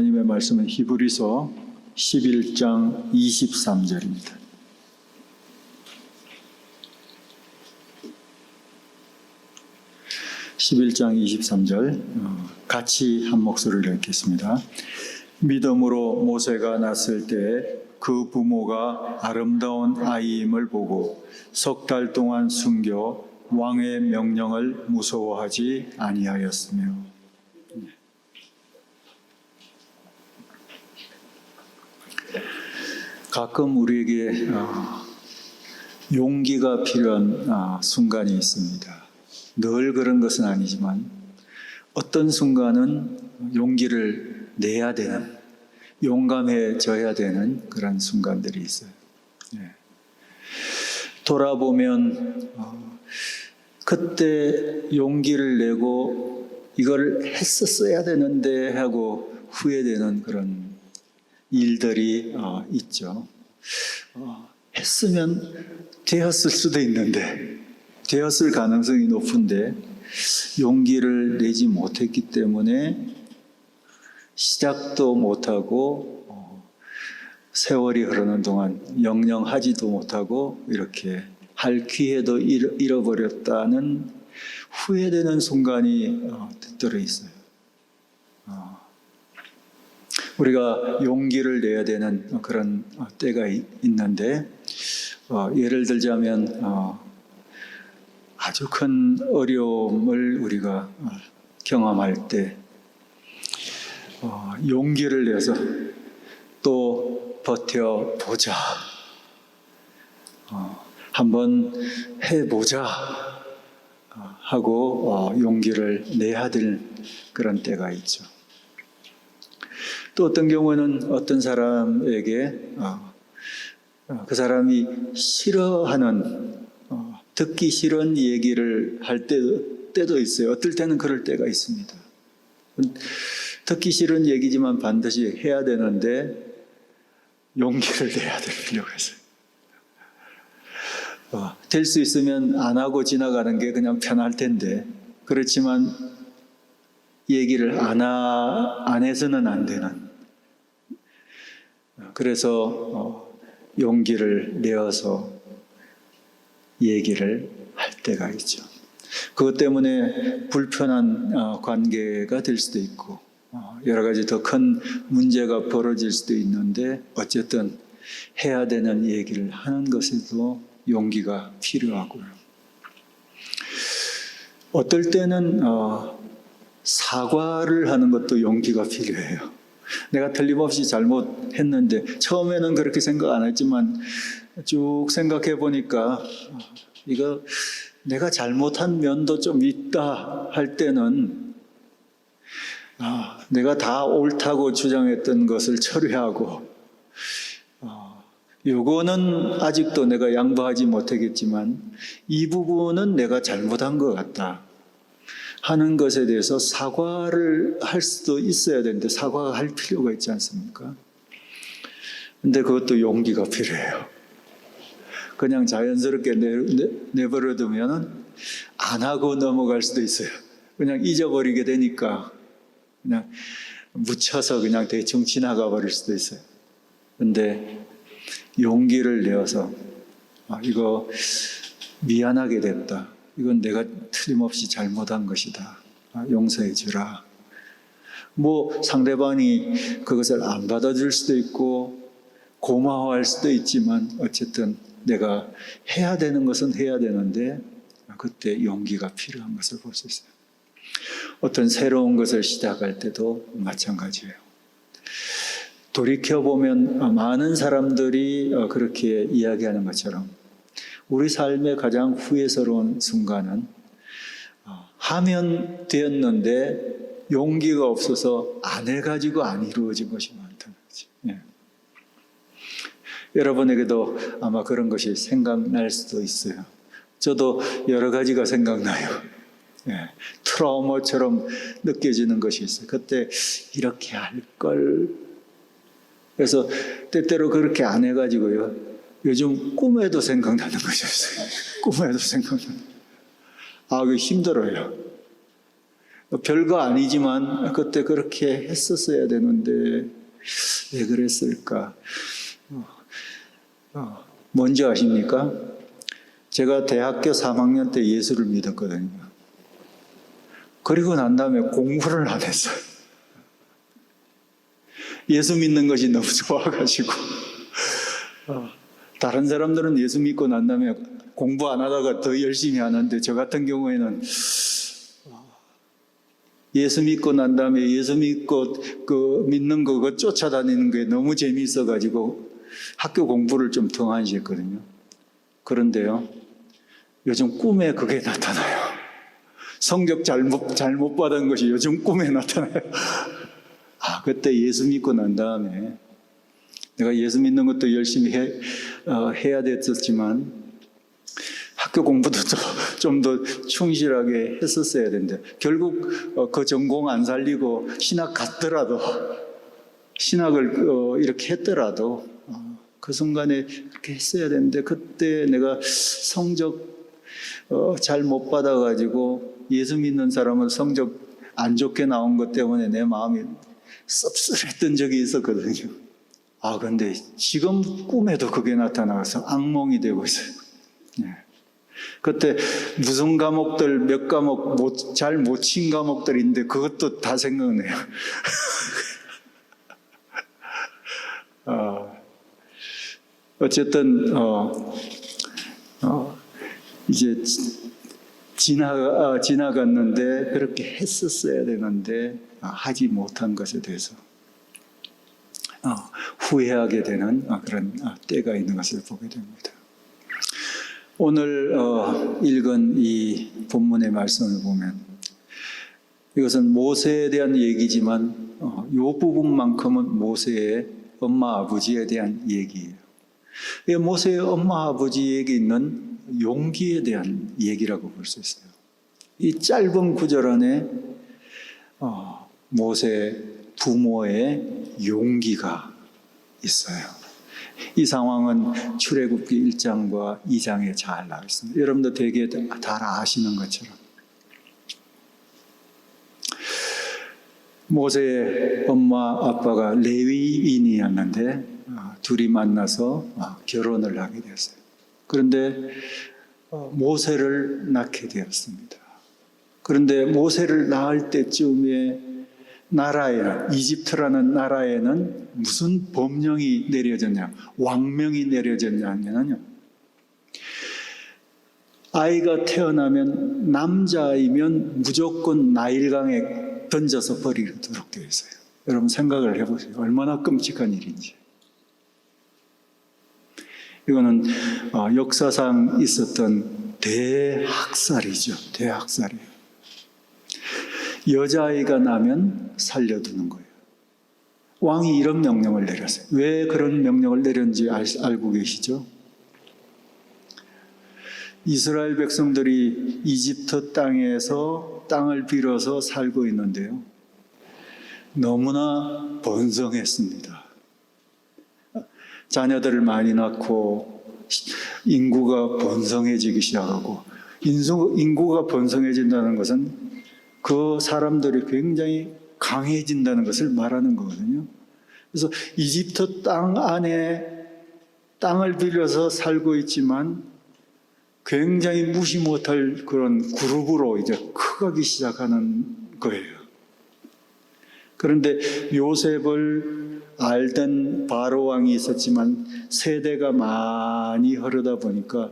하나님의 말씀은 히브리서 11장 23절입니다. (11장 23절) 같이 한 목소리를 읽겠습니다. 믿음으로 모세가 낳았을 때 그 부모가 아름다운 아이임을 보고 석 달 동안 숨겨 왕의 명령을 무서워하지 아니하였으며. 가끔 우리에게 용기가 필요한 순간이 있습니다. 늘 그런 것은 아니지만 어떤 순간은 용기를 내야 되는, 용감해져야 되는 그런 순간들이 있어요. 돌아보면 그때 용기를 내고 이걸 했었어야 되는데 하고 후회되는 그런 일들이 있죠. 했으면 되었을 수도 있는데, 되었을 가능성이 높은데 용기를 내지 못했기 때문에 시작도 못하고 세월이 흐르는 동안 영영하지도 못하고 이렇게 할 기회도 잃어버렸다는 후회되는 순간이 때때로 있어요. 우리가 용기를 내야 되는 그런 때가 있는데, 예를 들자면 아주 큰 어려움을 우리가 경험할 때 용기를 내서 또 버텨보자, 한번 해보자 하고 용기를 내야 될 그런 때가 있죠. 또 어떤 경우는 어떤 사람에게 그 사람이 싫어하는, 듣기 싫은 얘기를 할 때도 있어요. 어떨 때는 그럴 때가 있습니다. 듣기 싫은 얘기지만 반드시 해야 되는데 용기를 내야 될 필요가 있어요. 될 수 있으면 안 하고 지나가는 게 그냥 편할 텐데, 그렇지만 얘기를 안 해서는 안 되는, 그래서 용기를 내어서 얘기를 할 때가 있죠. 그것 때문에 불편한 관계가 될 수도 있고 여러 가지 더 큰 문제가 벌어질 수도 있는데, 어쨌든 해야 되는 얘기를 하는 것에도 용기가 필요하고요. 어떨 때는 사과를 하는 것도 용기가 필요해요. 내가 틀림없이 잘못했는데, 처음에는 그렇게 생각 안 했지만 쭉 생각해 보니까 이거 내가 잘못한 면도 좀 있다 할 때는 내가 다 옳다고 주장했던 것을 철회하고, 요거는 아직도 내가 양보하지 못하겠지만 이 부분은 내가 잘못한 것 같다 하는 것에 대해서 사과를 할 수도 있어야 되는데 사과할 필요가 있지 않습니까? 근데 그것도 용기가 필요해요. 그냥 자연스럽게 내버려 두면 안 하고 넘어갈 수도 있어요. 그냥 잊어버리게 되니까 그냥 묻혀서 그냥 대충 지나가 버릴 수도 있어요. 근데 용기를 내어서 이거 미안하게 됐다, 이건 내가 틀림없이 잘못한 것이다, 용서해 주라. 뭐 상대방이 그것을 안 받아줄 수도 있고 고마워할 수도 있지만 어쨌든 내가 해야 되는 것은 해야 되는데 그때 용기가 필요한 것을 볼 수 있어요. 어떤 새로운 것을 시작할 때도 마찬가지예요. 돌이켜보면 많은 사람들이 그렇게 이야기하는 것처럼 우리 삶의 가장 후회스러운 순간은 하면 되었는데 용기가 없어서 안 해가지고 안 이루어진 것이 많다는 거죠. 여러분에게도 아마 그런 것이 생각날 수도 있어요. 저도 여러 가지가 생각나요. 트라우마처럼 느껴지는 것이 있어요. 그때 이렇게 할 걸. 그래서 때때로 그렇게 안 해가지고요, 요즘 꿈에도 생각나는 것이 있어요. 꿈에도 생각나는. 그게 힘들어요. 별거 아니지만 그때 그렇게 했었어야 되는데 왜 그랬을까? 뭔지 아십니까? 제가 대학교 3학년 때 예수를 믿었거든요. 그리고 난 다음에 공부를 안 했어요. 예수 믿는 것이 너무 좋아가지고. 다른 사람들은 예수 믿고 난 다음에 공부 안 하다가 더 열심히 하는데 저 같은 경우에는 예수 믿고 난 다음에 예수 믿고 믿는 거 쫓아다니는 게 너무 재미있어가지고 학교 공부를 좀 등한시했거든요. 그런데요, 요즘 꿈에 그게 나타나요. 성적 잘못 받은 것이 요즘 꿈에 나타나요. 그때 예수 믿고 난 다음에 내가 예수 믿는 것도 열심히 해야 됐었지만 학교 공부도 좀 더 충실하게 했었어야 되는데 결국 그 전공 안 살리고 신학 갔더라도 신학을 이렇게 했더라도 그 순간에 그렇게 했어야 되는데 그때 내가 성적 잘 못 받아가지고 예수 믿는 사람은 성적 안 좋게 나온 것 때문에 내 마음이 씁쓸했던 적이 있었거든요. 근데 지금 꿈에도 그게 나타나서 악몽이 되고 있어요. 그때 무슨 과목들 몇 과목 잘 못 친 과목들인데 그것도 다 생각나요. 어쨌든 이제 지나갔는데 그렇게 했었어야 되는데 하지 못한 것에 대해서 후회하게 되는 그런 때가 있는 것을 보게 됩니다. 오늘 읽은 이 본문의 말씀을 보면 이것은 모세에 대한 얘기지만 이 부분만큼은 모세의 엄마 아버지에 대한 얘기예요. 모세의 엄마 아버지에게 있는 용기에 대한 얘기라고 볼 수 있어요. 이 짧은 구절 안에 모세 부모의 용기가 있어요. 이 상황은 출애굽기 1장과 2장에 잘 나와 있습니다. 여러분도 되게 잘 아시는 것처럼 모세의 엄마 아빠가 레위인이었는데 둘이 만나서 결혼을 하게 되었어요. 그런데 모세를 낳게 되었습니다. 그런데 모세를 낳을 때쯤에 이집트라는 나라에는 무슨 법령이 내려졌냐, 왕명이 내려졌냐면요, 아이가 태어나면 남자이면 무조건 나일강에 던져서 버리도록 되어 있어요. 여러분 생각을 해보세요. 얼마나 끔찍한 일인지. 이거는 역사상 있었던 대학살이죠. 대학살이에요. 여자아이가 나면 살려두는 거예요. 왕이 이런 명령을 내렸어요. 왜 그런 명령을 내렸는지 알고 계시죠? 이스라엘 백성들이 이집트 땅에서 땅을 빌어서 살고 있는데요, 너무나 번성했습니다. 자녀들을 많이 낳고 인구가 번성해지기 시작하고, 인구가 번성해진다는 것은 그 사람들이 굉장히 강해진다는 것을 말하는 거거든요. 그래서 이집트 땅 안에 땅을 빌려서 살고 있지만 굉장히 무시 못할 그런 그룹으로 이제 커가기 시작하는 거예요. 그런데 요셉을 알던 바로 왕이 있었지만 세대가 많이 흐르다 보니까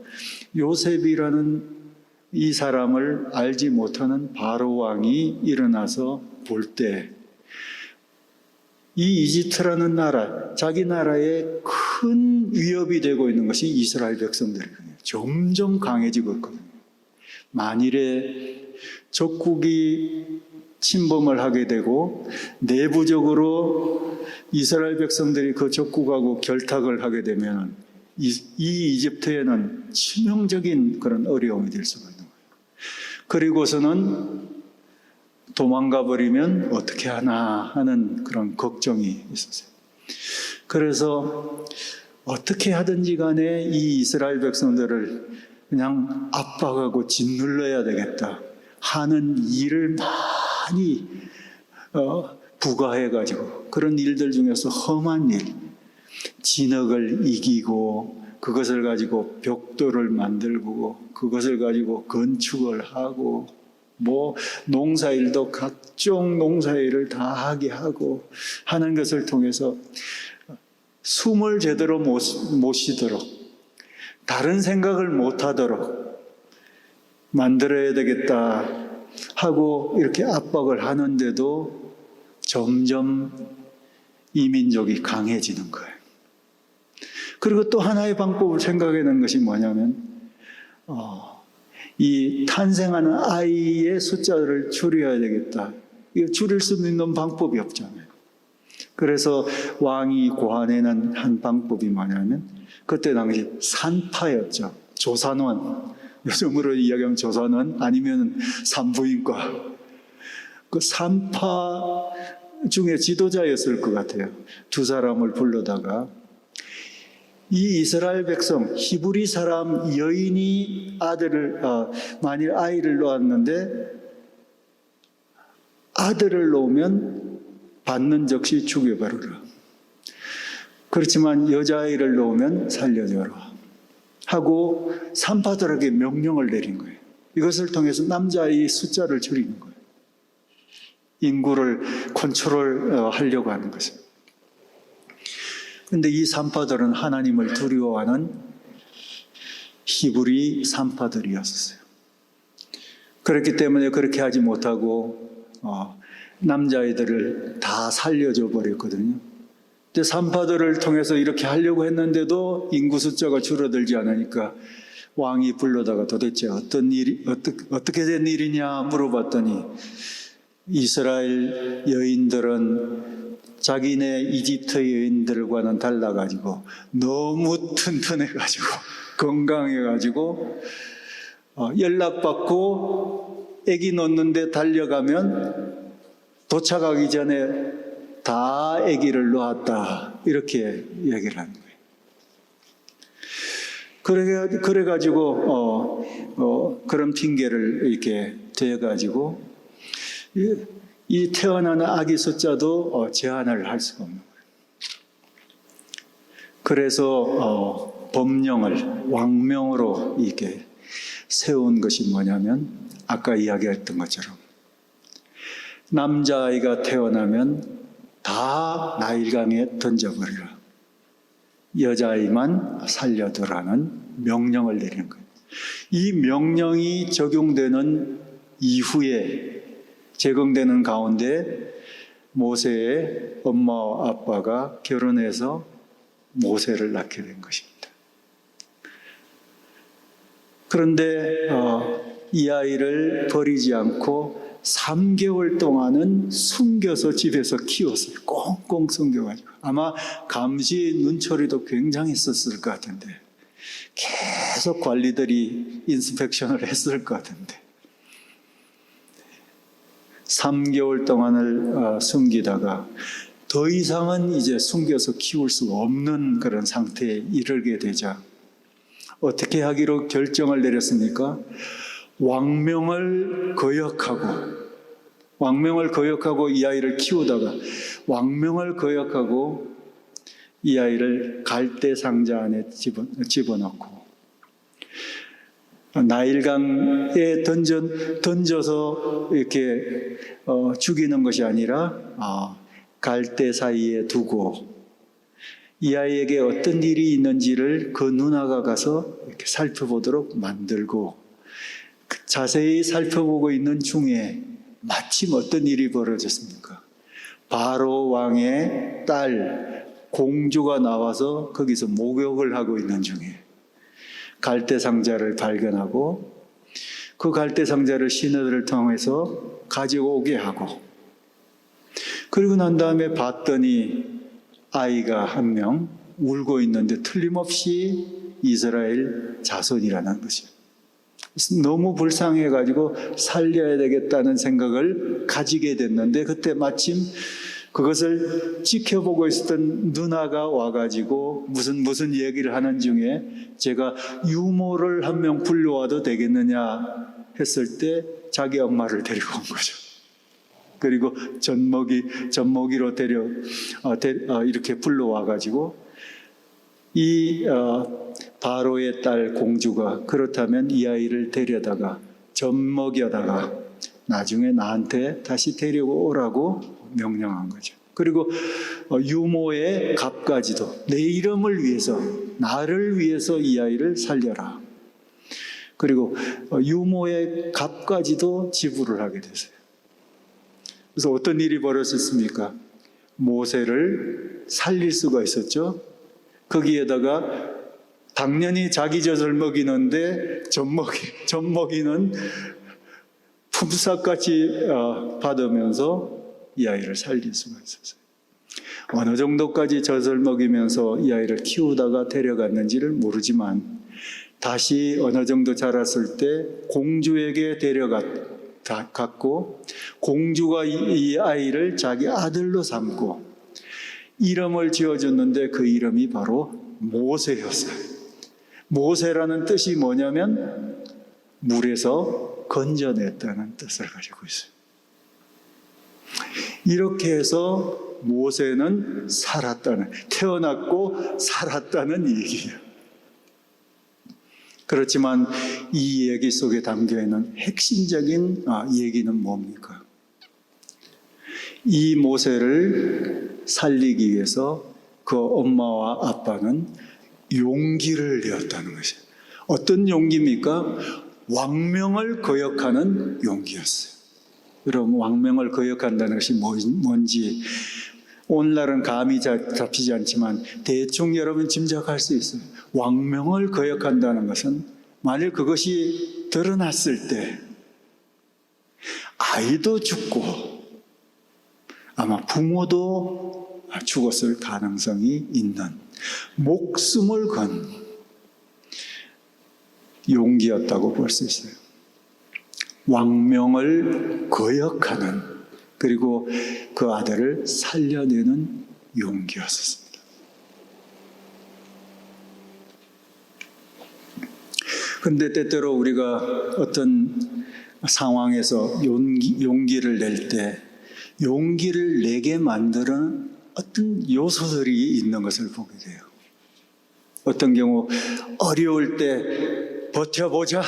요셉이라는 이 사람을 알지 못하는 바로 왕이 일어나서 볼 때 이 이집트라는 나라, 자기 나라에 큰 위협이 되고 있는 것이 이스라엘 백성들이거든요. 점점 강해지고 있거든요. 만일에 적국이 침범을 하게 되고 내부적으로 이스라엘 백성들이 그 적국하고 결탁을 하게 되면 이 이집트에는 치명적인 그런 어려움이 될 수가 있는 거예요. 그리고서는 도망가 버리면 어떻게 하나 하는 그런 걱정이 있었어요. 그래서 어떻게 하든지 간에 이 이스라엘 백성들을 그냥 압박하고 짓눌러야 되겠다 하는 일을 많이 부과해가지고 그런 일들 중에서 험한 일, 진흙을 이기고 그것을 가지고 벽돌을 만들고 그것을 가지고 건축을 하고 뭐 농사일도 각종 농사일을 다 하게 하고 하는 것을 통해서 숨을 제대로 못 쉬도록 다른 생각을 못 하도록 만들어야 되겠다 하고 이렇게 압박을 하는데도 점점 이 민족이 강해지는 거예요. 그리고 또 하나의 방법을 생각해낸 것이 뭐냐면 이 탄생하는 아이의 숫자를 줄여야 되겠다. 이거 줄일 수 있는 방법이 없잖아요. 그래서 왕이 고안해낸 한 방법이 뭐냐면 그때 당시 산파였죠. 조산원, 요즘으로 이야기하면 조산원 아니면 산부인과. 그 산파 중에 지도자였을 것 같아요. 두 사람을 불러다가 이 이스라엘 백성, 히브리 사람 여인이 만일 아이를 놓았는데 아들을 놓으면 받는 즉시 죽여버려라. 그렇지만 여자아이를 놓으면 살려줘라. 하고 산파들에게 명령을 내린 거예요. 이것을 통해서 남자아이 숫자를 줄이는 거예요. 인구를 컨트롤 하려고 하는 것입니다. 그런데 이 산파들은 하나님을 두려워하는 히브리 산파들이었어요. 그렇기 때문에 그렇게 하지 못하고 남자아이들을 다 살려줘 버렸거든요. 근데 산파들을 통해서 이렇게 하려고 했는데도 인구 숫자가 줄어들지 않으니까 왕이 불러다가 도대체 어떻게 된 일이냐 물어봤더니 이스라엘 여인들은 자기네 이집트 여인들과는 달라가지고 너무 튼튼해가지고 건강해가지고 연락받고 아기 놓는데 달려가면 도착하기 전에 다 아기를 놓았다 이렇게 얘기를 하는 거예요. 그래가지고 그런 핑계를 이렇게 대가지고 이 태어나는 아기 숫자도 제한을 할 수가 없는 거예요. 그래서 법령을 왕명으로 이렇게 세운 것이 뭐냐면 아까 이야기했던 것처럼 남자아이가 태어나면 다 나일강에 던져버리라. 여자아이만 살려두라는 명령을 내리는 거예요. 이 명령이 적용되는 이후에 제공되는 가운데 모세의 엄마와 아빠가 결혼해서 모세를 낳게 된 것입니다. 그런데 이 아이를 버리지 않고 3개월 동안은 숨겨서 집에서 키웠어요. 꽁꽁 숨겨가지고. 아마 감시 눈초리도 굉장했었을 것 같은데 계속 관리들이 인스펙션을 했을 것 같은데 3개월 동안을 숨기다가 더 이상은 이제 숨겨서 키울 수가 없는 그런 상태에 이르게 되자 어떻게 하기로 결정을 내렸습니까? 왕명을 거역하고 이 아이를 키우다가 왕명을 거역하고 이 아이를 갈대 상자 안에 집어넣고 나일강에 던져서 이렇게 죽이는 것이 아니라 갈대 사이에 두고 이 아이에게 어떤 일이 있는지를 그 누나가 가서 이렇게 살펴보도록 만들고 자세히 살펴보고 있는 중에 마침 어떤 일이 벌어졌습니까? 바로 왕의 딸 공주가 나와서 거기서 목욕을 하고 있는 중에 갈대 상자를 발견하고 그 갈대 상자를 신하들을 통해서 가져오게 하고 그리고 난 다음에 봤더니 아이가 한 명 울고 있는데 틀림없이 이스라엘 자손이라는 것이에요. 너무 불쌍해가지고 살려야 되겠다는 생각을 가지게 됐는데 그때 마침 그것을 지켜보고 있었던 누나가 와가지고 무슨 얘기를 하는 중에 제가 유모를 한 명 불러와도 되겠느냐 했을 때 자기 엄마를 데리고 온 거죠. 그리고 젖먹이로 이렇게 불러와 가지고 이 바로의 딸 공주가 그렇다면 이 아이를 데려다가 젖먹여다가 나중에 나한테 다시 데려오라고 명령한 거죠. 그리고 유모의 갑까지도 내 이름을 위해서, 나를 위해서 이 아이를 살려라. 그리고 유모의 갑까지도 지불을 하게 됐어요. 그래서 어떤 일이 벌어졌습니까? 모세를 살릴 수가 있었죠. 거기에다가 당연히 자기 젖을 먹이는데 젖먹이는 품삯까지 받으면서 이 아이를 살릴 수가 있었어요. 어느 정도까지 젖을 먹이면서 이 아이를 키우다가 데려갔는지를 모르지만 다시 어느 정도 자랐을 때 공주에게 데려갔고 공주가 이 아이를 자기 아들로 삼고 이름을 지어줬는데 그 이름이 바로 모세였어요. 모세라는 뜻이 뭐냐면 물에서 건져냈다는 뜻을 가지고 있어요. 이렇게 해서 모세는 태어났고 살았다는 얘기예요. 그렇지만 이 얘기 속에 담겨있는 핵심적인 얘기는 뭡니까? 이 모세를 살리기 위해서 그 엄마와 아빠는 용기를 내었다는 것이에요. 어떤 용기입니까? 왕명을 거역하는 용기였어요. 여러분, 왕명을 거역한다는 것이 뭔지 오늘날은 감이 잡히지 않지만 대충 여러분 짐작할 수 있어요. 왕명을 거역한다는 것은 만일 그것이 드러났을 때 아이도 죽고 아마 부모도 죽었을 가능성이 있는 목숨을 건 용기였다고 볼 수 있어요. 왕명을 거역하는, 그리고 그 아들을 살려내는 용기였습니다. 그런데 때때로 우리가 어떤 상황에서 용기를 낼 때 용기를 내게 만드는 어떤 요소들이 있는 것을 보게 돼요. 어떤 경우 어려울 때 버텨보자,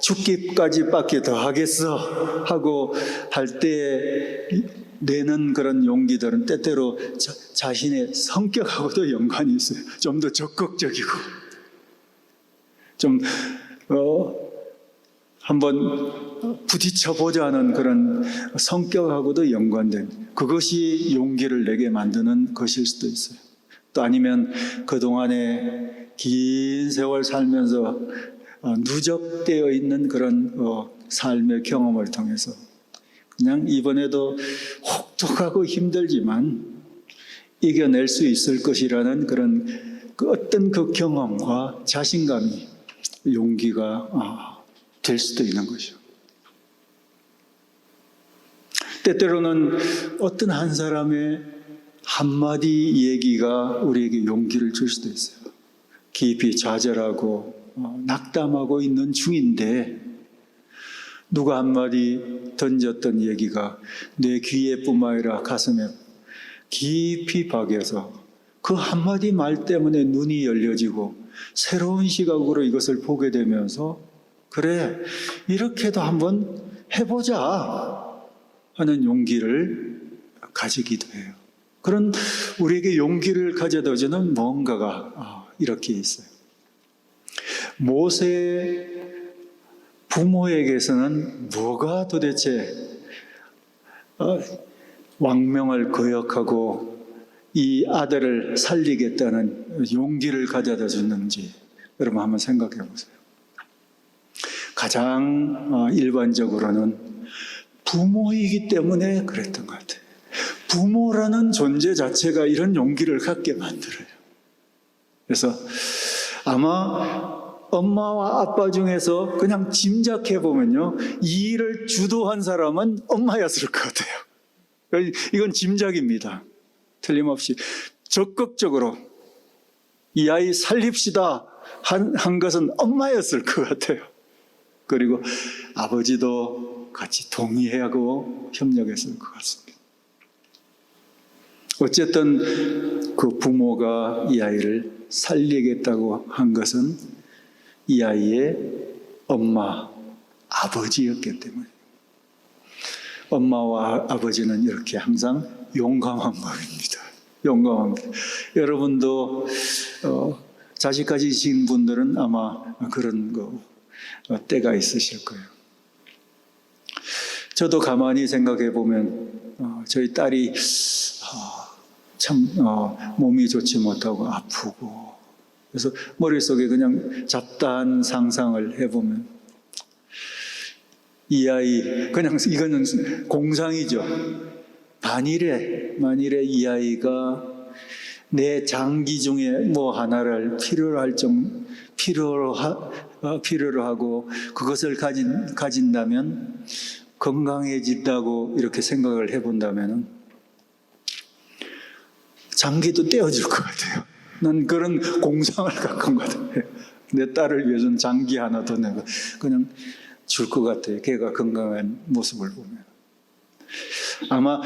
죽기까지 밖에 더 하겠어 하고 할 때 내는 그런 용기들은 때때로 자신의 성격하고도 연관이 있어요. 좀 더 적극적이고 좀 한번 부딪혀보자 하는 그런 성격하고도 연관된, 그것이 용기를 내게 만드는 것일 수도 있어요. 또 아니면 그동안에 긴 세월 살면서 누적되어 있는 그런 삶의 경험을 통해서 그냥 이번에도 혹독하고 힘들지만 이겨낼 수 있을 것이라는 그런 어떤 그 경험과 자신감이 용기가 될 수도 있는 거죠. 때때로는 어떤 한 사람의 한마디 얘기가 우리에게 용기를 줄 수도 있어요. 깊이 좌절하고 낙담하고 있는 중인데 누가 한마디 던졌던 얘기가 내 귀에뿐만 아니라 가슴에 깊이 박여서 그 한마디 말 때문에 눈이 열려지고 새로운 시각으로 이것을 보게 되면서 그래, 이렇게도 한번 해보자 하는 용기를 가지기도 해요. 그런 우리에게 용기를 가져다 주는 뭔가가 이렇게 있어요. 모세 부모에게서는 뭐가 도대체 왕명을 거역하고 이 아들을 살리겠다는 용기를 가져다 줬는지 여러분 한번 생각해 보세요. 가장 일반적으로는 부모이기 때문에 그랬던 것 같아요. 부모라는 존재 자체가 이런 용기를 갖게 만들어요. 그래서 아마 엄마와 아빠 중에서 그냥 짐작해 보면요, 이 일을 주도한 사람은 엄마였을 것 같아요. 이건 짐작입니다. 틀림없이 적극적으로 이 아이 살립시다 한 것은 엄마였을 것 같아요. 그리고 아버지도 같이 동의하고 협력했을 것 같습니다. 어쨌든 그 부모가 이 아이를 살리겠다고 한 것은 이 아이의 엄마, 아버지였기 때문에 엄마와 아버지는 이렇게 항상 용감한 마음입니다. 용감합니다. 여러분도 자식 가지신 분들은 아마 그런 때가 있으실 거예요. 저도 가만히 생각해 보면 저희 딸이 참 몸이 좋지 못하고 아프고 그래서 머릿속에 그냥 잡다한 상상을 해보면 이 아이 그냥 이거는 공상이죠. 만일에 이 아이가 내 장기 중에 뭐 하나를 필요로 하고 그것을 가진다면 건강해진다고 이렇게 생각을 해본다면 장기도 떼어줄 것 같아요. 난 그런 공상을 갖고 것 같아요. 내 딸을 위해서는 장기 하나 더 내가 그냥 줄 것 같아요. 걔가 건강한 모습을 보면. 아마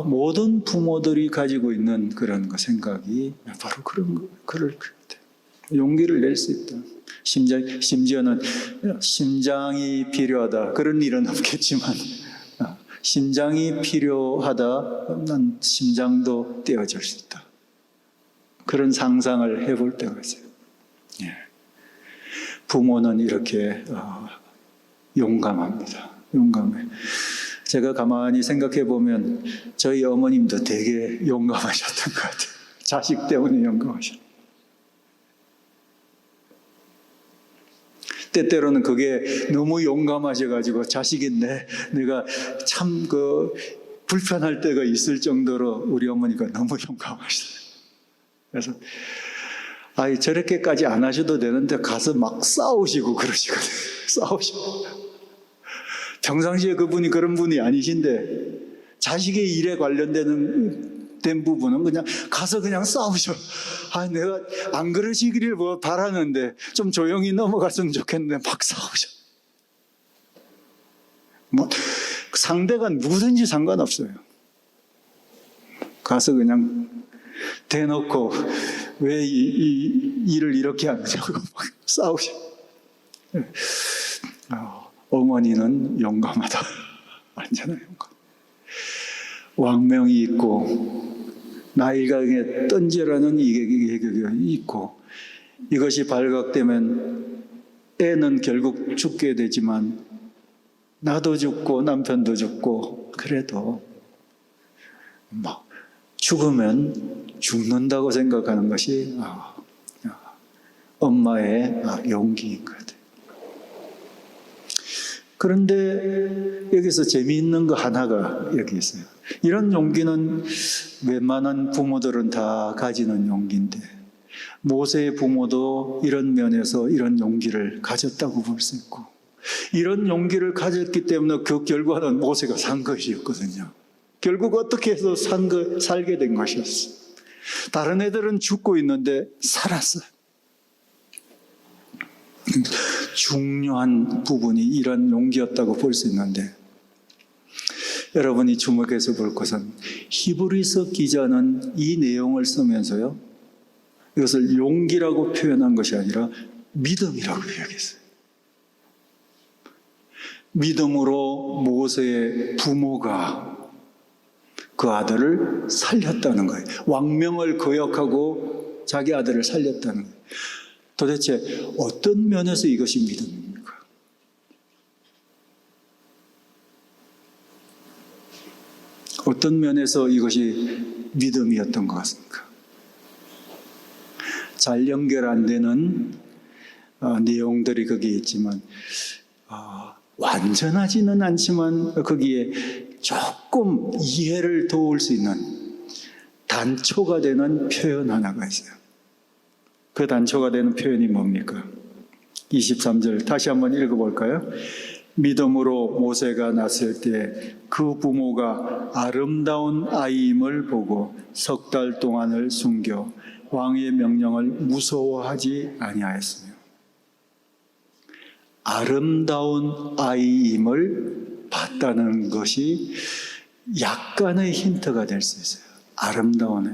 모든 부모들이 가지고 있는 그런 생각이 바로 그럴 것 같아요. 용기를 낼 수 있다. 심지어는 심장이 필요하다. 그런 일은 없겠지만 심장이 필요하다. 난 심장도 떼어줄 수 있다. 그런 상상을 해볼 때가 있어요. 예. 부모는 이렇게 용감합니다. 용감해. 제가 가만히 생각해 보면 저희 어머님도 되게 용감하셨던 것 같아요. 자식 때문에 용감하셨어요. 때때로는 그게 너무 용감하셔가지고 자식인데 내가 참 불편할 때가 있을 정도로 우리 어머니가 너무 용감하셨어요. 그래서 저렇게까지 안 하셔도 되는데 가서 막 싸우시고 그러시거든요. 싸우시고. 평상시에 그분이 그런 분이 아니신데 자식의 일에 관련된 부분은 그냥 가서 그냥 싸우셔. 내가 안 그러시기를 바라는데 좀 조용히 넘어갔으면 좋겠는데 막 싸우셔. 상대가 누구든지 상관없어요. 가서 그냥 대놓고 왜 이 일을 이렇게 하느냐고 막 싸우셔. 어머니는 용감하다. 완전히 용감. 왕명이 있고 나이가 던지라는 이격이 있고 이것이 발각되면 애는 결국 죽게 되지만 나도 죽고 남편도 죽고 그래도 죽으면 죽는다고 생각하는 것이 엄마의 용기인 것 같아요. 그런데 여기서 재미있는 거 하나가 여기 있어요. 이런 용기는 웬만한 부모들은 다 가지는 용기인데 모세의 부모도 이런 면에서 이런 용기를 가졌다고 볼 수 있고 이런 용기를 가졌기 때문에 그 결과는 모세가 산 것이었거든요. 결국 어떻게 해서 살게 된 것이었어요. 다른 애들은 죽고 있는데 살았어요. 중요한 부분이 이런 용기였다고 볼 수 있는데 여러분이 주목해서 볼 것은 히브리서 기자는 이 내용을 쓰면서요 이것을 용기라고 표현한 것이 아니라 믿음이라고 표현했어요. 믿음으로 모세의 부모가 그 아들을 살렸다는 거예요. 왕명을 거역하고 자기 아들을 살렸다는 거예요. 도대체 어떤 면에서 이것이 믿음입니까? 어떤 면에서 이것이 믿음이었던 것 같습니까? 잘 연결 안 되는 내용들이 거기에 있지만 완전하지는 않지만 거기에 조금 이해를 도울 수 있는 단초가 되는 표현 하나가 있어요. 그 단초가 되는 표현이 뭡니까? 23절 다시 한번 읽어볼까요? 믿음으로 모세가 났을 때 그 부모가 아름다운 아이임을 보고 3달 동안을 숨겨 왕의 명령을 무서워하지 아니하였으며 아름다운 아이임을 봤다는 것이 약간의 힌트가 될 수 있어요. 아름다운 아이.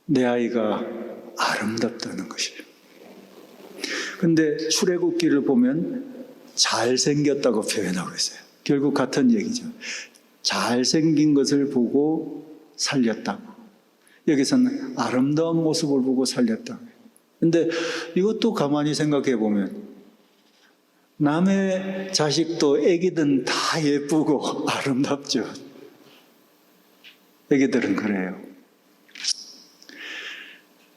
내 아이가 아름답다는 것이에요. 근데 출애굽기를 보면 잘생겼다고 표현하고 있어요. 결국 같은 얘기죠. 잘생긴 것을 보고 살렸다고. 여기서는 아름다운 모습을 보고 살렸다고. 근데 이것도 가만히 생각해 보면 남의 자식도 애기든 다 예쁘고 아름답죠. 애기들은 그래요.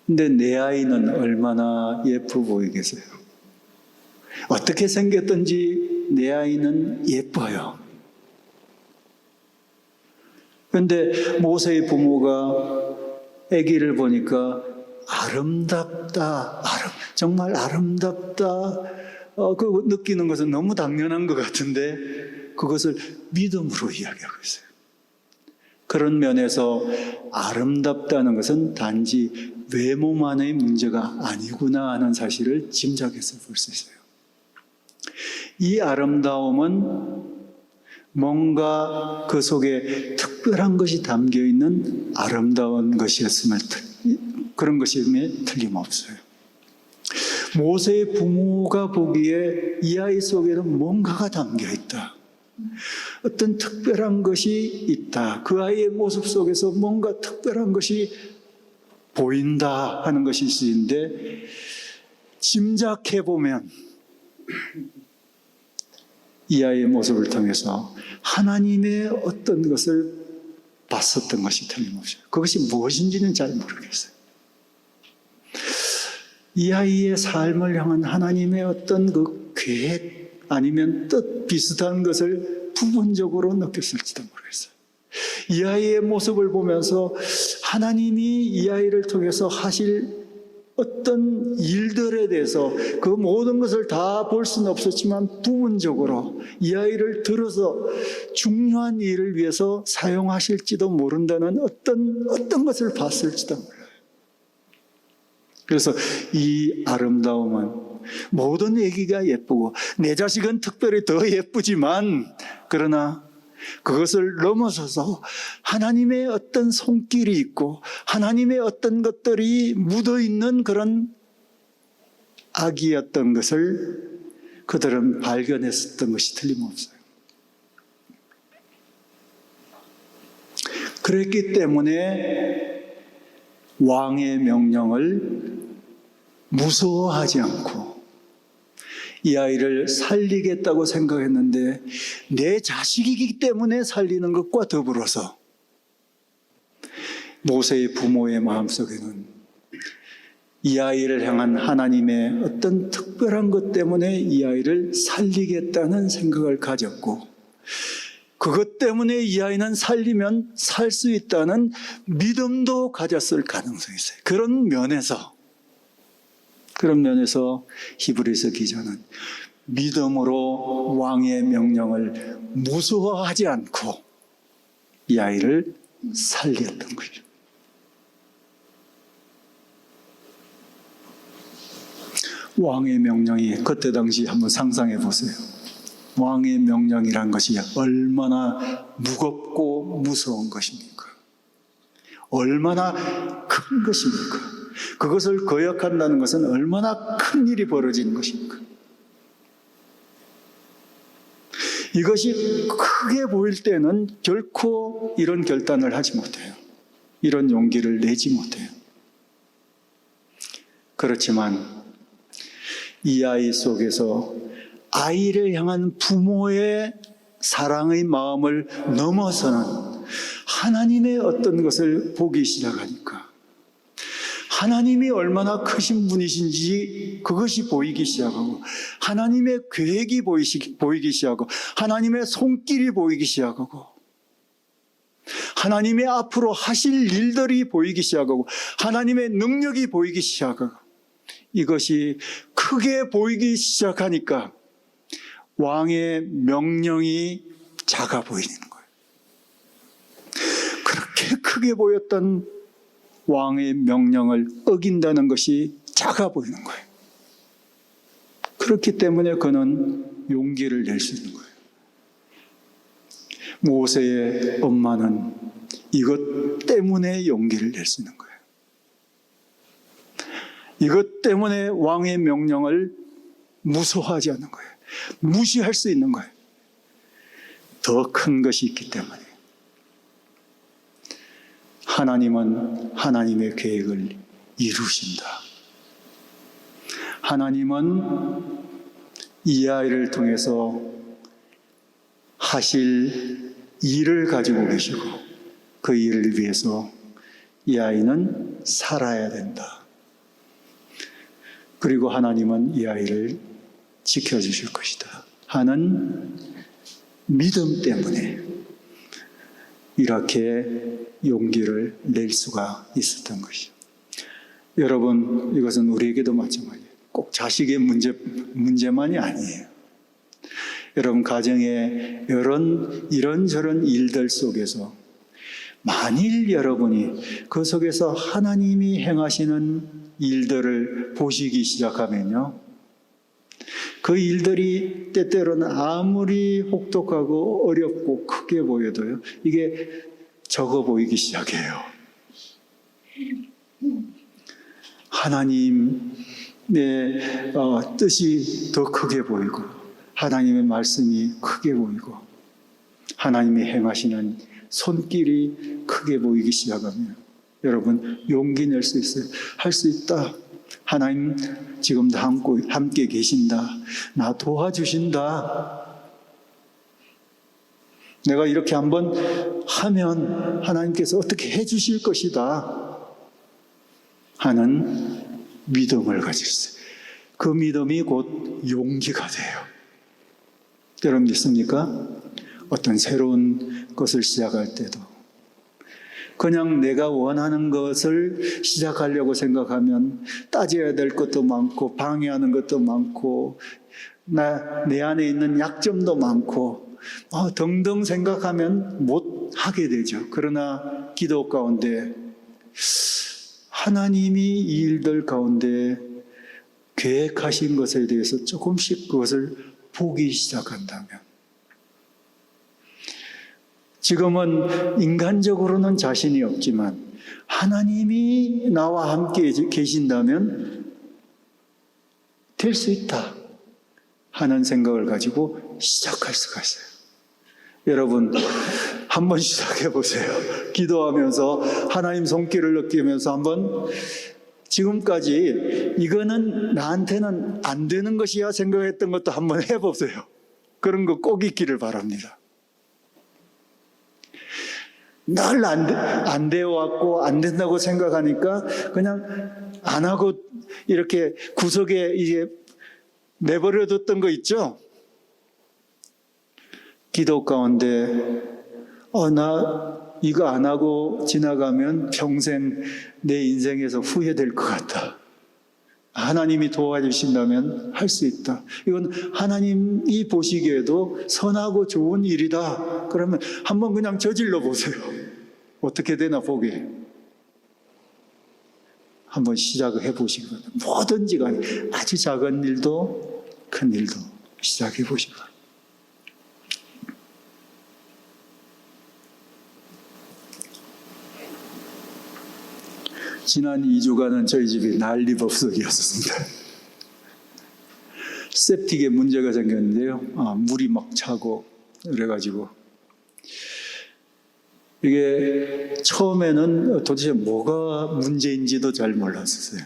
근데 내 아이는 얼마나 예뻐 보이겠어요? 어떻게 생겼든지 내 아이는 예뻐요. 그런데 모세의 부모가 아기를 보니까 아름답다, 정말 아름답다, 그 느끼는 것은 너무 당연한 것 같은데 그것을 믿음으로 이야기하고 있어요. 그런 면에서 아름답다는 것은 단지 외모만의 문제가 아니구나 하는 사실을 짐작해서 볼 수 있어요. 이 아름다움은 뭔가 그 속에 특별한 것이 담겨 있는 아름다운 것이었음을, 그런 것임에 틀림없어요. 모세의 부모가 보기에 이 아이 속에는 뭔가가 담겨 있다. 어떤 특별한 것이 있다. 그 아이의 모습 속에서 뭔가 특별한 것이 보인다 하는 것일 수 있는데, 짐작해보면 이 아이의 모습을 통해서 하나님의 어떤 것을 봤었던 것이 틀림없어요. 그것이 무엇인지는 잘 모르겠어요. 이 아이의 삶을 향한 하나님의 어떤 그 계획 아니면 뜻 비슷한 것을 부분적으로 느꼈을지도 모르겠어요. 이 아이의 모습을 보면서 하나님이 이 아이를 통해서 하실 어떤 일들에 대해서 그 모든 것을 다 볼 수는 없었지만 부분적으로 이 아이를 들어서 중요한 일을 위해서 사용하실지도 모른다는 어떤 것을 봤을지도 몰라요. 그래서 이 아름다움은 모든 아기가 예쁘고 내 자식은 특별히 더 예쁘지만, 그러나 그것을 넘어서서 하나님의 어떤 손길이 있고 하나님의 어떤 것들이 묻어있는 그런 아기였던 것을 그들은 발견했었던 것이 틀림없어요. 그랬기 때문에 왕의 명령을 무서워하지 않고 이 아이를 살리겠다고 생각했는데, 내 자식이기 때문에 살리는 것과 더불어서 모세의 부모의 마음속에는 이 아이를 향한 하나님의 어떤 특별한 것 때문에 이 아이를 살리겠다는 생각을 가졌고, 그것 때문에 이 아이는 살리면 살 수 있다는 믿음도 가졌을 가능성이 있어요. 그런 면에서 히브리서 기자는 믿음으로 왕의 명령을 무서워하지 않고 이 아이를 살렸던 거죠. 왕의 명령이 그때 당시 한번 상상해 보세요. 왕의 명령이란 것이 얼마나 무겁고 무서운 것입니까? 얼마나 큰 것입니까? 그것을 거역한다는 것은 얼마나 큰 일이 벌어지는 것입니까? 이것이 크게 보일 때는 결코 이런 결단을 하지 못해요. 이런 용기를 내지 못해요. 그렇지만 이 아이 속에서 아이를 향한 부모의 사랑의 마음을 넘어서는 하나님의 어떤 것을 보기 시작하니까, 하나님이 얼마나 크신 분이신지 그것이 보이기 시작하고, 하나님의 계획이 보이기 시작하고, 하나님의 손길이 보이기 시작하고, 하나님의 앞으로 하실 일들이 보이기 시작하고, 하나님의 능력이 보이기 시작하고, 이것이 크게 보이기 시작하니까 왕의 명령이 작아 보이는 거예요. 그렇게 크게 보였던 왕의 명령을 어긴다는 것이 작아 보이는 거예요. 그렇기 때문에 그는 용기를 낼 수 있는 거예요. 모세의 엄마는 이것 때문에 용기를 낼 수 있는 거예요. 이것 때문에 왕의 명령을 무서워하지 않는 거예요. 무시할 수 있는 거예요. 더 큰 것이 있기 때문에. 하나님은 하나님의 계획을 이루신다. 하나님은 이 아이를 통해서 하실 일을 가지고 계시고 그 일을 위해서 이 아이는 살아야 된다. 그리고 하나님은 이 아이를 지켜주실 것이다 하는 믿음 때문에 이렇게 용기를 낼 수가 있었던 것이죠. 여러분, 이것은 우리에게도 마찬가지예요. 꼭 자식의 문제만이 아니에요. 여러분, 가정의 이런저런 일들 속에서 만일 여러분이 그 속에서 하나님이 행하시는 일들을 보시기 시작하면요, 그 일들이 때때로는 아무리 혹독하고 어렵고 크게 보여도요, 이게 적어 보이기 시작해요. 하나님의 뜻이 더 크게 보이고 하나님의 말씀이 크게 보이고 하나님이 행하시는 손길이 크게 보이기 시작하면 여러분 용기 낼 수 있어요. 할 수 있다. 하나님 지금도 함께 계신다. 나 도와주신다. 내가 이렇게 한번 하면 하나님께서 어떻게 해주실 것이다 하는 믿음을 가졌어요. 그 믿음이 곧 용기가 돼요. 여러분 믿습니까? 어떤 새로운 것을 시작할 때도 그냥 내가 원하는 것을 시작하려고 생각하면 따져야 될 것도 많고 방해하는 것도 많고 내 안에 있는 약점도 많고 등등 생각하면 못 하게 되죠. 그러나 기도 가운데 하나님이 이 일들 가운데 계획하신 것에 대해서 조금씩 그것을 보기 시작한다면 지금은 인간적으로는 자신이 없지만 하나님이 나와 함께 계신다면 될 수 있다 하는 생각을 가지고 시작할 수가 있어요. 여러분 한번 시작해 보세요. 기도하면서 하나님 손길을 느끼면서 한번 지금까지 이거는 나한테는 안 되는 것이야 생각했던 것도 한번 해보세요. 그런 거 꼭 있기를 바랍니다. 늘 안 되어왔고 안 된다고 생각하니까 그냥 안 하고 이렇게 구석에 이제 내버려뒀던 거 있죠? 기도 가운데 나 이거 안 하고 지나가면 평생 내 인생에서 후회될 것 같다. 하나님이 도와주신다면 할 수 있다. 이건 하나님이 보시기에도 선하고 좋은 일이다. 그러면 한번 그냥 저질러 보세요. 어떻게 되나 보게. 한번 시작을 해보시기 바랍니다. 뭐든지 간에 아주 작은 일도 큰 일도 시작해 보시기 바랍니다. 지난 2주간은 저희 집이 난리법석이었습니다. septic에 문제가 생겼는데요. 물이 막 차고 그래가지고 이게 처음에는 도대체 뭐가 문제인지도 잘 몰랐었어요.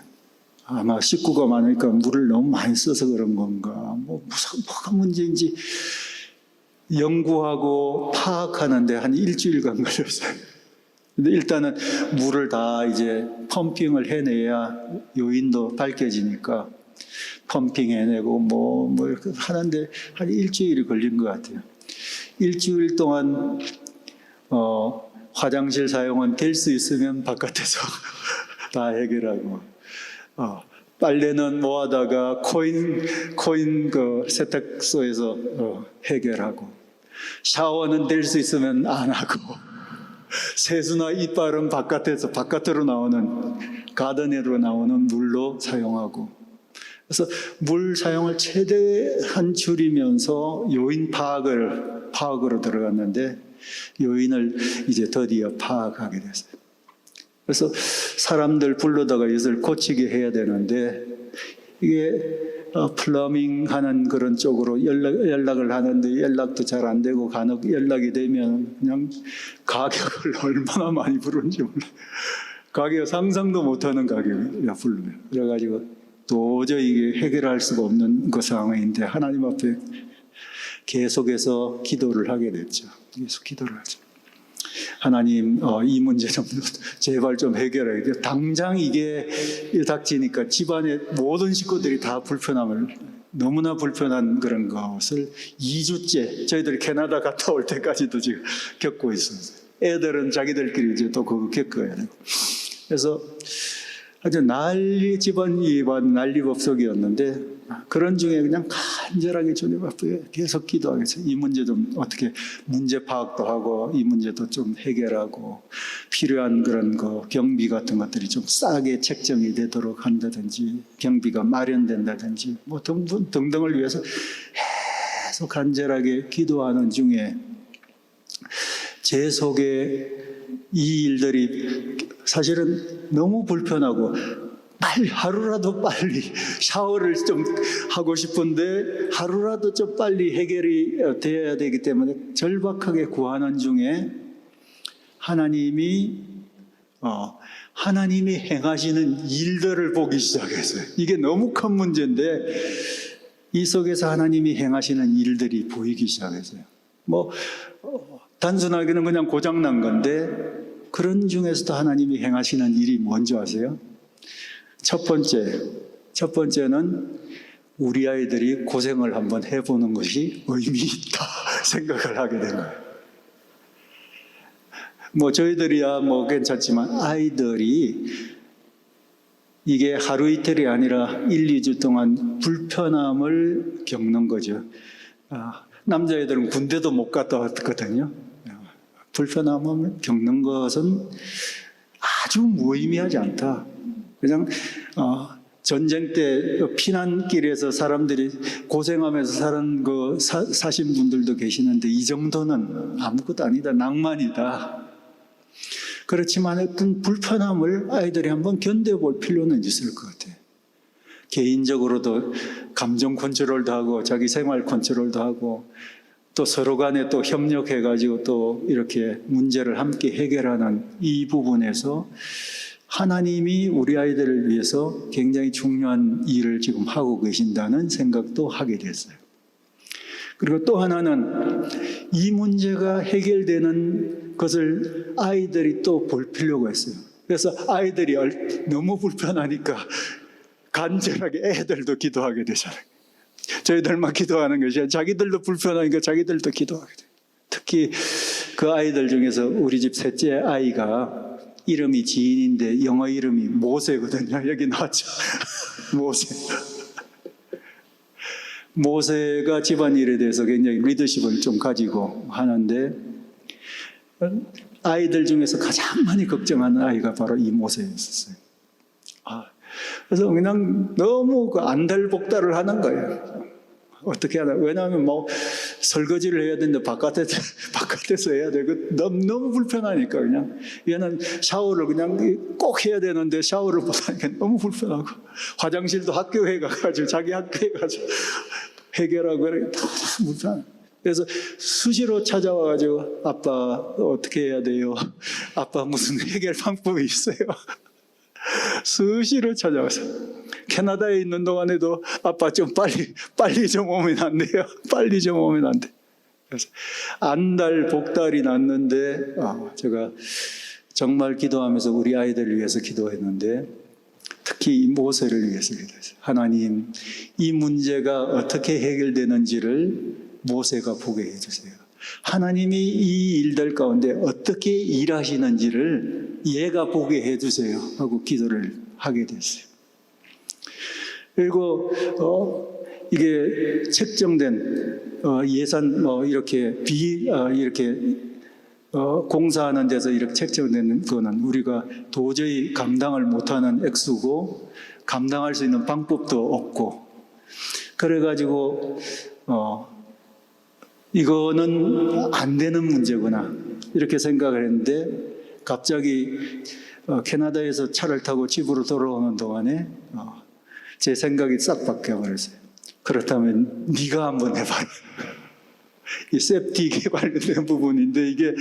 아마 식구가 많으니까 물을 너무 많이 써서 그런 건가, 뭐가 문제인지 연구하고 파악하는데 한 일주일간 걸렸어요. 근데 일단은 물을 다 이제 펌핑을 해내야 요인도 밝혀지니까 펌핑 해내고 뭐 이렇게 하는데 한 일주일이 걸린 것 같아요. 일주일 동안 화장실 사용은 될 수 있으면 바깥에서 다 해결하고 빨래는 모아다가 코인 그 세탁소에서 해결하고 샤워는 될 수 있으면 안 하고 세수나 이빨은 바깥으로 나오는 가든으로 나오는 물로 사용하고 그래서 물 사용을 최대한 줄이면서 요인 파악으로 들어갔는데 요인을 이제 드디어 파악하게 됐어요. 그래서 사람들 불러다가 이것을 고치게 해야 되는데 이게 플러밍 하는 그런 쪽으로 연락을 하는데 연락도 잘 안 되고 간혹 연락이 되면 그냥 가격을 얼마나 많이 부르는지 몰라요. 가격 상상도 못하는 가격이 불러요. 그래가지고 도저히 이게 해결할 수가 없는 그 상황인데 하나님 앞에 계속해서 기도를 하게 됐죠. 계속 기도를 하죠. 하나님, 이 문제 좀 제발 좀 해결해야 돼요. 당장 이게 닥치니까 집안의 모든 식구들이 다 너무나 불편한 그런 것을 2주째 저희들이 캐나다 갔다 올 때까지도 지금 겪고 있습니다. 애들은 자기들끼리 이제 또 그거 겪어야 되고. 그래서 아주 집안이 난리법석이었는데 그런 중에 그냥 간절하게 주님 앞에 계속 기도하겠어요. 이 문제 좀 어떻게 문제 파악도 하고 이 문제도 좀 해결하고 필요한 그런 경비 같은 것들이 좀 싸게 책정이 되도록 한다든지 경비가 마련된다든지 뭐 등등을 위해서 계속 간절하게 기도하는 중에 제 속에 이 일들이 사실은 너무 불편하고 하루라도 빨리 샤워를 좀 하고 싶은데 하루라도 좀 빨리 해결이 되어야 되기 때문에 절박하게 구하는 중에 하나님이 행하시는 일들을 보기 시작했어요. 이게 너무 큰 문제인데 이 속에서 하나님이 행하시는 일들이 보이기 시작했어요. 단순하게는 그냥 고장난 건데 그런 중에서도 하나님이 행하시는 일이 뭔지 아세요? 첫 번째는 우리 아이들이 고생을 한번 해보는 것이 의미 있다 생각을 하게 된 거예요. 저희들이야 괜찮지만 아이들이 이게 하루 이틀이 아니라 1, 2주 동안 불편함을 겪는 거죠. 남자애들은 군대도 못 갔다 왔거든요. 불편함을 겪는 것은 아주 무의미하지 않다. 그냥 전쟁 때 피난길에서 사람들이 고생하면서 사신 분들도 계시는데 이 정도는 아무것도 아니다. 낭만이다. 그렇지만 어떤 불편함을 아이들이 한번 견뎌볼 필요는 있을 것 같아요. 개인적으로도 감정 컨트롤도 하고 자기 생활 컨트롤도 하고 또 서로 간에 또 협력해가지고 또 이렇게 문제를 함께 해결하는 이 부분에서 하나님이 우리 아이들을 위해서 굉장히 중요한 일을 지금 하고 계신다는 생각도 하게 됐어요. 그리고 또 하나는 이 문제가 해결되는 것을 아이들이 또 볼 필요가 있어요. 그래서 아이들이 너무 불편하니까 간절하게 애들도 기도하게 되잖아요. 저희들만 기도하는 것이 아니라 자기들도 불편하니까 자기들도 기도하게 돼요. 특히 그 아이들 중에서 우리 집 셋째 아이가 이름이 지인인데 영어 이름이 모세거든요. 여기 나왔죠. 모세가 집안일에 대해서 굉장히 리더십을 좀 가지고 하는데 아이들 중에서 가장 많이 걱정하는 아이가 바로 이 모세였었어요. 그래서 그냥 너무 안달복달을 하는 거예요. 어떻게 하나? 왜냐하면 설거지를 해야 되는데 바깥에서 해야 되고 너무 불편하니까 그냥 얘는 샤워를 그냥 꼭 해야 되는데 샤워를 못하니까 너무 불편하고 화장실도 학교에 가가지고 자기 학교에 가서 해결하고 그래 너무 불편해. 그래서 수시로 찾아와가지고 아빠 어떻게 해야 돼요? 아빠 무슨 해결 방법이 있어요? 수시로 찾아와서 캐나다에 있는 동안에도 아빠 좀 빨리 좀 오면 안 돼요? 빨리 좀 오면 안 돼. 그래서 안달복달이 났는데 제가 정말 기도하면서 우리 아이들을 위해서 기도했는데 특히 이 모세를 위해서 기도했어요. 하나님, 이 문제가 어떻게 해결되는지를 모세가 보게 해주세요. 하나님이 이 일들 가운데 어떻게 일하시는지를 얘가 보게 해주세요 하고 기도를 하게 됐어요. 그리고 이게 책정된 예산 이렇게 공사하는 데서 이렇게 책정되는 거는 우리가 도저히 감당을 못하는 액수고 감당할 수 있는 방법도 없고, 그래가지고 이거는 안 되는 문제구나 이렇게 생각을 했는데, 갑자기 캐나다에서 차를 타고 집으로 돌아오는 동안에 제 생각이 싹 바뀌어버렸어요. 그렇다면 네가 한번 해봐. 이 셉틱에 관련된 부분인데 이게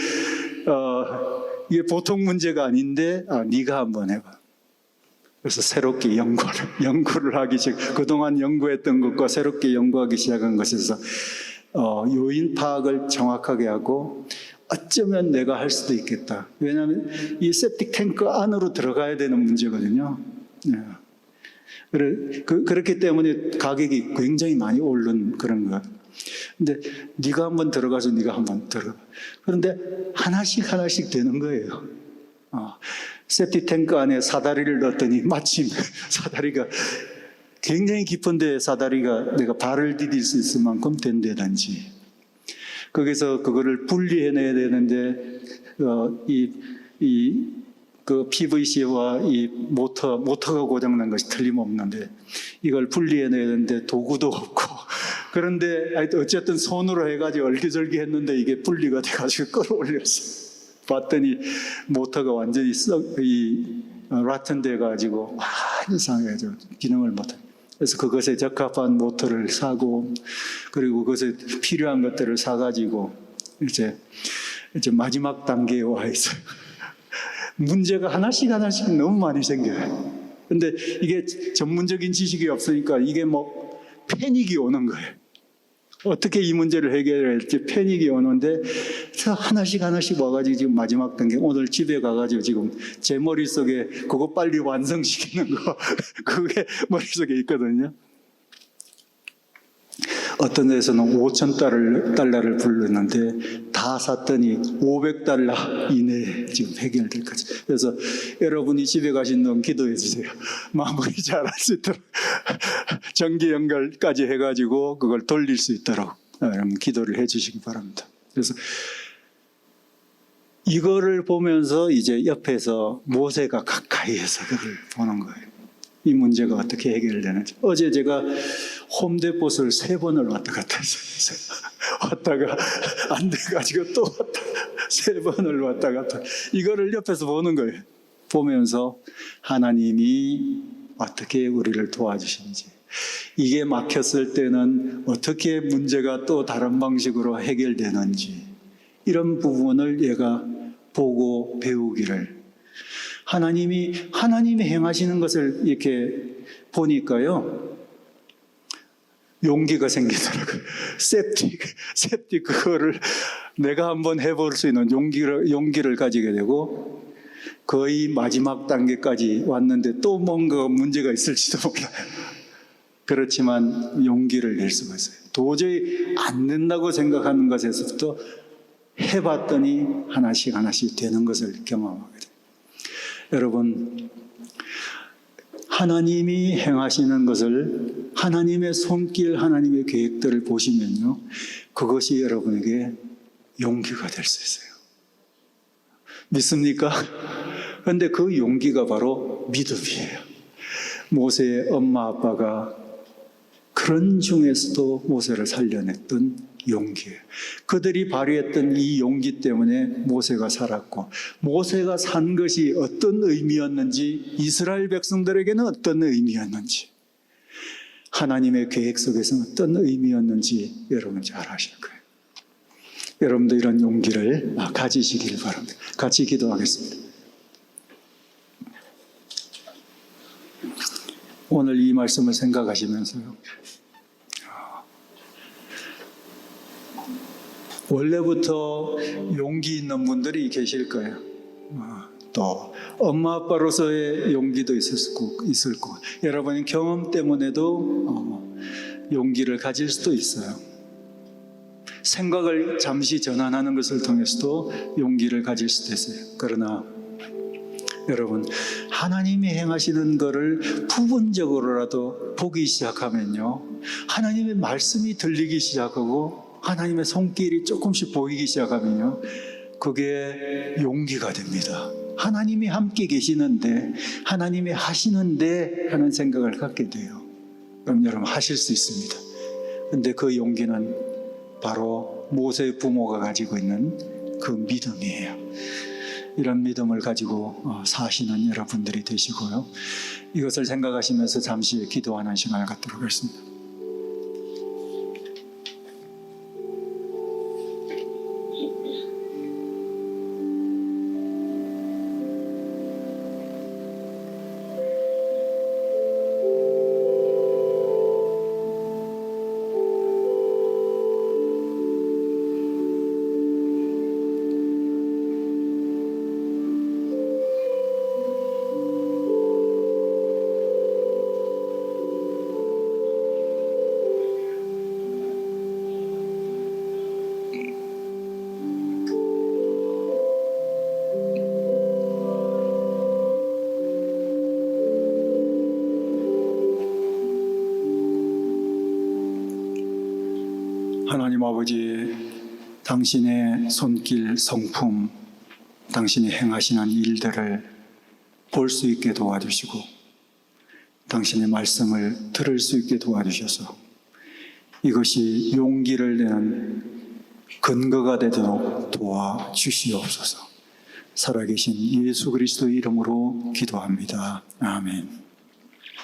보통 문제가 아닌데 네가 한번 해봐. 그래서 새롭게 연구를 하기 시작. 그동안 연구했던 것과 새롭게 연구하기 시작한 것에서 요인 파악을 정확하게 하고, 어쩌면 내가 할 수도 있겠다. 왜냐하면 이 세프틱 탱크 안으로 들어가야 되는 문제거든요. 그렇기 때문에 가격이 굉장히 많이 오른 그런 거. 근데 네가 한번 들어가서 네가 한번 들어가. 그런데 하나씩 되는 거예요. 세프틱 탱크 안에 사다리를 넣었더니 마침 사다리가 굉장히 깊은데 사다리가 내가 발을 디딜 수 있을 만큼 된다든지, 거기서 그거를 분리해내야 되는데 그 PVC와 이 모터가 고장난 것이 틀림없는데 이걸 분리해내야 되는데 도구도 없고, 그런데 어쨌든 손으로 해가지고 얼기절기 했는데 이게 분리가 돼가지고 끌어올렸어. 봤더니 모터가 완전히 라튼 돼가지고 이상해가지고 기능을 못해. 그래서 그것에 적합한 모터를 사고, 그리고 그것에 필요한 것들을 사가지고 이제 마지막 단계에 와 있어요. 문제가 하나씩 너무 많이 생겨요. 근데 이게 전문적인 지식이 없으니까 이게 패닉이 오는 거예요. 어떻게 이 문제를 해결해야 할지 패닉이 오는데 하나씩 와가지고 지금 마지막 단계, 오늘 집에 가가지고 지금 제 머릿속에 그거 빨리 완성시키는 거 그게 머릿속에 있거든요. 어떤 데서는 $5,000를 불렀는데 다 샀더니 $500 이내에 지금 해결될 거죠. 그래서 여러분이 집에 가신 동 기도해 주세요. 마무리 잘 할 수 있도록 전기 연결까지 해가지고 그걸 돌릴 수 있도록 여러분 기도를 해 주시기 바랍니다. 그래서 이거를 보면서 이제 옆에서 모세가 가까이에서 그걸 보는 거예요. 이 문제가 어떻게 해결되는지. 어제 제가 홈데포트를 3번을 왔다 갔다 했어요. 왔다가 안 돼가지고 또 왔다, 3번을 왔다 갔다. 이거를 옆에서 보는 거예요. 보면서 하나님이 어떻게 우리를 도와주시는지, 이게 막혔을 때는 어떻게 문제가 또 다른 방식으로 해결되는지, 이런 부분을 얘가 보고 배우기를, 하나님이 행하시는 것을 이렇게 보니까요, 용기가 생기더라고요. 세프틱 그거를 내가 한번 해볼 수 있는 용기를 가지게 되고, 거의 마지막 단계까지 왔는데 또 뭔가 문제가 있을지도 몰라요. 그렇지만 용기를 낼 수가 있어요. 도저히 안 된다고 생각하는 것에서부터 해봤더니 하나씩 되는 것을 경험하게 돼요. 여러분, 하나님이 행하시는 것을, 하나님의 손길, 하나님의 계획들을 보시면요, 그것이 여러분에게 용기가 될 수 있어요. 믿습니까? 그런데 그 용기가 바로 믿음이에요. 모세의 엄마 아빠가 그런 중에서도 모세를 살려냈던 용기예요. 그들이 발휘했던 이 용기 때문에 모세가 살았고, 모세가 산 것이 어떤 의미였는지, 이스라엘 백성들에게는 어떤 의미였는지, 하나님의 계획 속에서는 어떤 의미였는지 여러분 잘 아실 거예요. 여러분도 이런 용기를 가지시길 바랍니다. 같이 기도하겠습니다. 오늘 이 말씀을 생각하시면서요, 원래부터 용기 있는 분들이 계실 거예요. 또 엄마 아빠로서의 용기도 있을 거고, 여러분의 경험 때문에도 용기를 가질 수도 있어요. 생각을 잠시 전환하는 것을 통해서도 용기를 가질 수도 있어요. 그러나 여러분, 하나님이 행하시는 것을 부분적으로라도 보기 시작하면요, 하나님의 말씀이 들리기 시작하고 하나님의 손길이 조금씩 보이기 시작하면요, 그게 용기가 됩니다. 하나님이 함께 계시는데, 하나님이 하시는데 하는 생각을 갖게 돼요. 그럼 여러분 하실 수 있습니다. 근데 그 용기는 바로 모세의 부모가 가지고 있는 그 믿음이에요. 이런 믿음을 가지고 사시는 여러분들이 되시고요. 이것을 생각하시면서 잠시 기도하는 시간을 갖도록 하겠습니다. 하나님 아버지, 당신의 손길, 성품, 당신이 행하시는 일들을 볼 수 있게 도와주시고 당신의 말씀을 들을 수 있게 도와주셔서 이것이 용기를 내는 근거가 되도록 도와주시옵소서. 살아계신 예수 그리스도의 이름으로 기도합니다. 아멘.